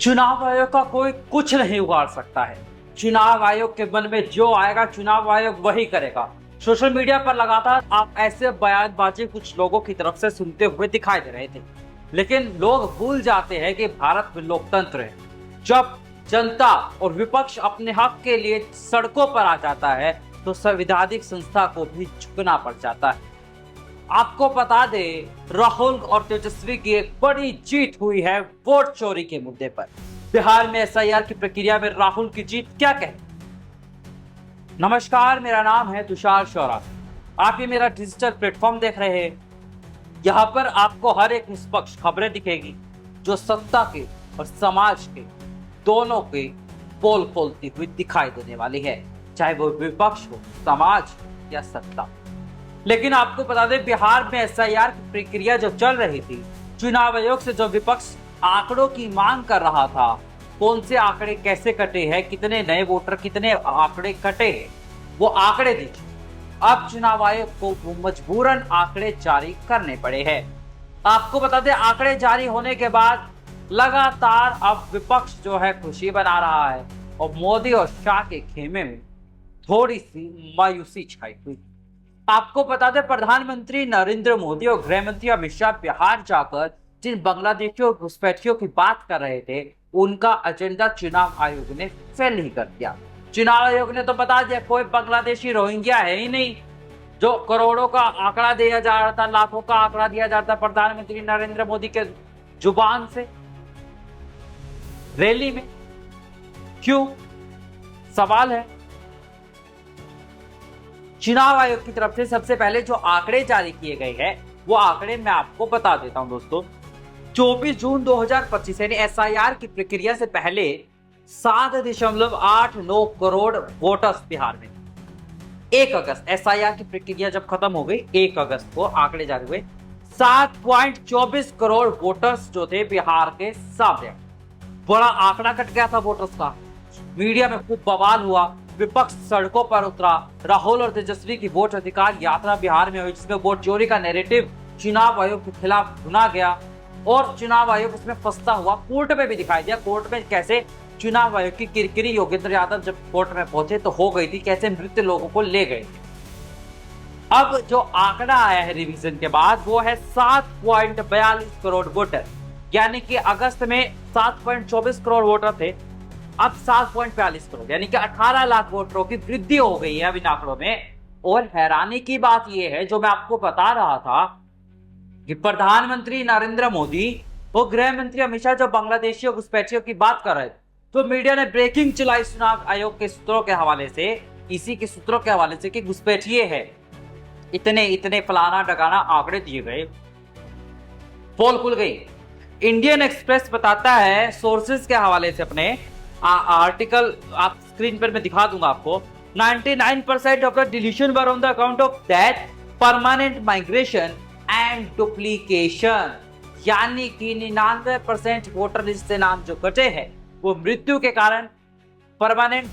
चुनाव आयोग का कोई कुछ नहीं उगाड़ सकता है। चुनाव आयोग के मन में जो आएगा चुनाव आयोग वही करेगा। सोशल मीडिया पर लगातार आप ऐसे बयानबाजी कुछ लोगों की तरफ से सुनते हुए दिखाई दे रहे थे, लेकिन लोग भूल जाते हैं कि भारत में लोकतंत्र है। जब जनता और विपक्ष अपने हक के लिए सड़कों पर आ जाता है तो संवैधानिक संस्था को भी झुकना पड़ जाता है। आपको बता दें, राहुल और तेजस्वी की एक बड़ी जीत हुई है वोट चोरी के मुद्दे पर। बिहार में एसआईआर की प्रक्रिया में राहुल की जीत क्या कहती? नमस्कार, मेरा नाम है तुषार शौरा। आप ये मेरा डिजिटल प्लेटफॉर्म देख रहे हैं। यहाँ पर आपको हर एक निष्पक्ष खबरें दिखेगी जो सत्ता के और समाज के दोनों के पोल खोलती हुई दिखाई देने वाली है, चाहे वो विपक्ष हो, समाज या सत्ता। लेकिन आपको बता दें, बिहार में एसआईआर की प्रक्रिया जो चल रही थी, चुनाव आयोग से जो विपक्ष आंकड़ों की मांग कर रहा था, कौन से आंकड़े कैसे कटे हैं, कितने नए वोटर कितने आंकड़े कटे हैं, वो आंकड़े दीजिए। अब चुनाव आयोग को मजबूरन आंकड़े जारी करने पड़े हैं। आपको बता दें, आंकड़े जारी होने के बाद लगातार अब विपक्ष जो है खुशी बना रहा है और मोदी और शाह के खेमे में थोड़ी सी मायूसी छाई हुई। आपको बता दें, प्रधानमंत्री नरेंद्र मोदी और गृह मंत्री अमित शाह बिहार जाकर जिन बांग्लादेशियों घुसपैठियों की बात कर रहे थे, उनका एजेंडा चुनाव आयोग ने फेल ही कर दिया। चुनाव आयोग ने तो बता दिया कोई बांग्लादेशी रोहिंग्या है ही नहीं। जो करोड़ों का आंकड़ा दिया जा रहा था, लाखों का आंकड़ा दिया जाता प्रधानमंत्री नरेंद्र मोदी के जुबान से रैली में, क्यों? सवाल है। चुनाव आयोग की तरफ से सबसे पहले जो आंकड़े जारी किए गए हैं, वो आंकड़े मैं आपको बता देता हूं दोस्तों। 24 जून 2025 यानी एसआईआर की प्रक्रिया से पहले 7.89 करोड़ वोटर्स बिहार में। 1 अगस्त एसआईआर की प्रक्रिया जब खत्म हो गई, 1 अगस्त को आंकड़े जारी हुए, 7.24 करोड़ वोटर्स जो थे बिहार के सामने। बड़ा आंकड़ा कट गया था वोटर्स का। मीडिया में खूब बवाल हुआ, विपक्ष सड़कों पर उतरा। राहुल और तेजस्वी की वोट अधिकार यात्रा बिहार में हुई, जिसमें वोट चोरी का नैरेटिव चुनाव आयोग के खिलाफ भुना गया और चुनाव आयोग उसमें फंसता हुआ कोर्ट में भी दिखाई दिया। कोर्ट में कैसे चुनाव आयोग की किरकिरी योगेंद्र यादव जब कोर्ट में पहुंचे तो हो गई थी, कैसे मृत लोगों को ले गए। अब जो आंकड़ा आया है रिवीजन के बाद, वो है 7.42 करोड़ वोटर, यानी कि अगस्त में 7.24 करोड़ वोटर थे, अब 7.42 करोड़, यानी कि 18 लाख वोटरों की वृद्धि हो गई है अब इन आंकड़ों में। और हैरानी की बात यह है, जो मैं आपको बता रहा था, कि प्रधानमंत्री नरेंद्र मोदी और गृह मंत्री अमित शाह जो बांग्लादेशियों घुसपैठियों की बात कर रहे थे, तो मीडिया ने ब्रेकिंग चलाई चुनाव आयोग के सूत्रों के हवाले से, इसी के सूत्रों के हवाले से, कि घुसपैठिए है, इतने इतने फलाना डगाना आंकड़े दिए गए, पोल खुल गई। इंडियन एक्सप्रेस बताता है सोर्सेज के हवाले से, अपने आर्टिकल आप स्क्रीन पर मैं दिखा दूंगा आपको, 99% of the deletion were on the account of death, permanent migration and duplication, यानी कि 99% वोटर लिस्ट से नाम जो कटे हैं वो मृत्यु के कारण, परमानेंट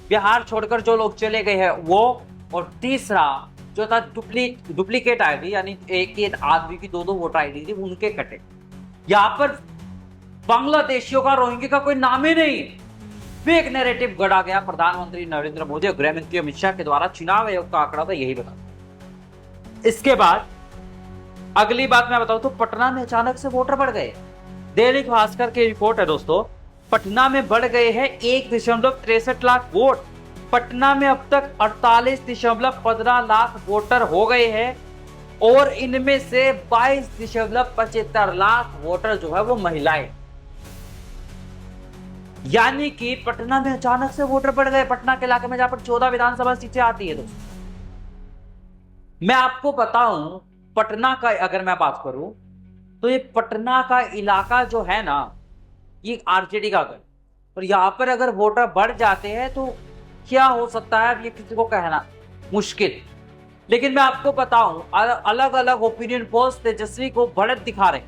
बिहार छोड़कर जो लोग चले गए हैं वो, और तीसरा जो था डुप्लीकेट आईडी, यानी एक ही आदमी की 2-2 वोटर आईडी थी, उनके कटे। यहां पर बांग्लादेशियों का, रोहिंग्या का कोई नाम ही नहीं। फेक नैरेटिव गढ़ा गया प्रधानमंत्री नरेंद्र मोदी और गृह मंत्री अमित शाह के द्वारा। चुनाव आयोग का आंकड़ा तो यही बता। इसके बाद अगली बात मैं बताऊं तो पटना में अचानक से वोटर बढ़ गए। दैनिक भास्कर की रिपोर्ट है दोस्तों, पटना में बढ़ गए हैं 1.63 लाख वोट। पटना में अब तक 48.15 लाख वोटर हो गए हैं और इनमें से 22.75 लाख वोटर जो है वो महिलाएं, यानी कि पटना में अचानक से वोटर बढ़ गए। पटना के इलाके में जहां पर 14 विधानसभा सीटें आती है दोस्तों। मैं आपको बताऊं, पटना का अगर मैं बात करूं तो ये पटना का इलाका जो है ना, ये आरजेडी का गढ़, और यहां पर अगर वोटर बढ़ जाते हैं तो क्या हो सकता है, ये किसी को कहना मुश्किल। लेकिन मैं आपको बताऊं, अलग अलग ओपिनियन पोल्स तेजस्वी को बढ़त दिखा रहे हैं।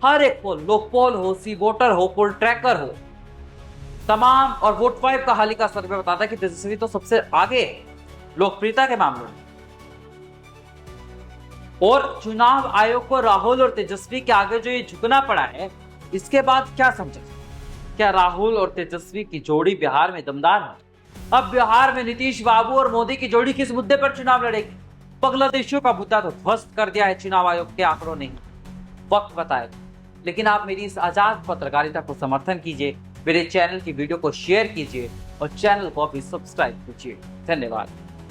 हर एक पोल, लोक पोल हो, सी वोटर हो, पोल ट्रैकर हो, तमाम, और वोट 5 का हाल ही का सर्वे बताता है कि तेजस्वी तो सबसे आगे है लोकप्रियता के मामलों में। और चुनाव आयोग को राहुल और तेजस्वी के आगे जो ये झुकना पड़ा है, इसके बाद क्या समझे? क्या राहुल और तेजस्वी की जोड़ी बिहार में दमदार है? अब बिहार में नीतीश बाबू और मोदी की जोड़ी किस मुद्दे पर चुनाव लड़ेगी? बांग्लादेशियों का मुद्दा तो ध्वस्त कर दिया है चुनाव आयोग के आंकड़ों ने, वक्त बताएगा। लेकिन आप मेरी इस आजाद पत्रकारिता को समर्थन कीजिए, मेरे चैनल की वीडियो को शेयर कीजिए और चैनल को भी सब्सक्राइब कीजिए। धन्यवाद।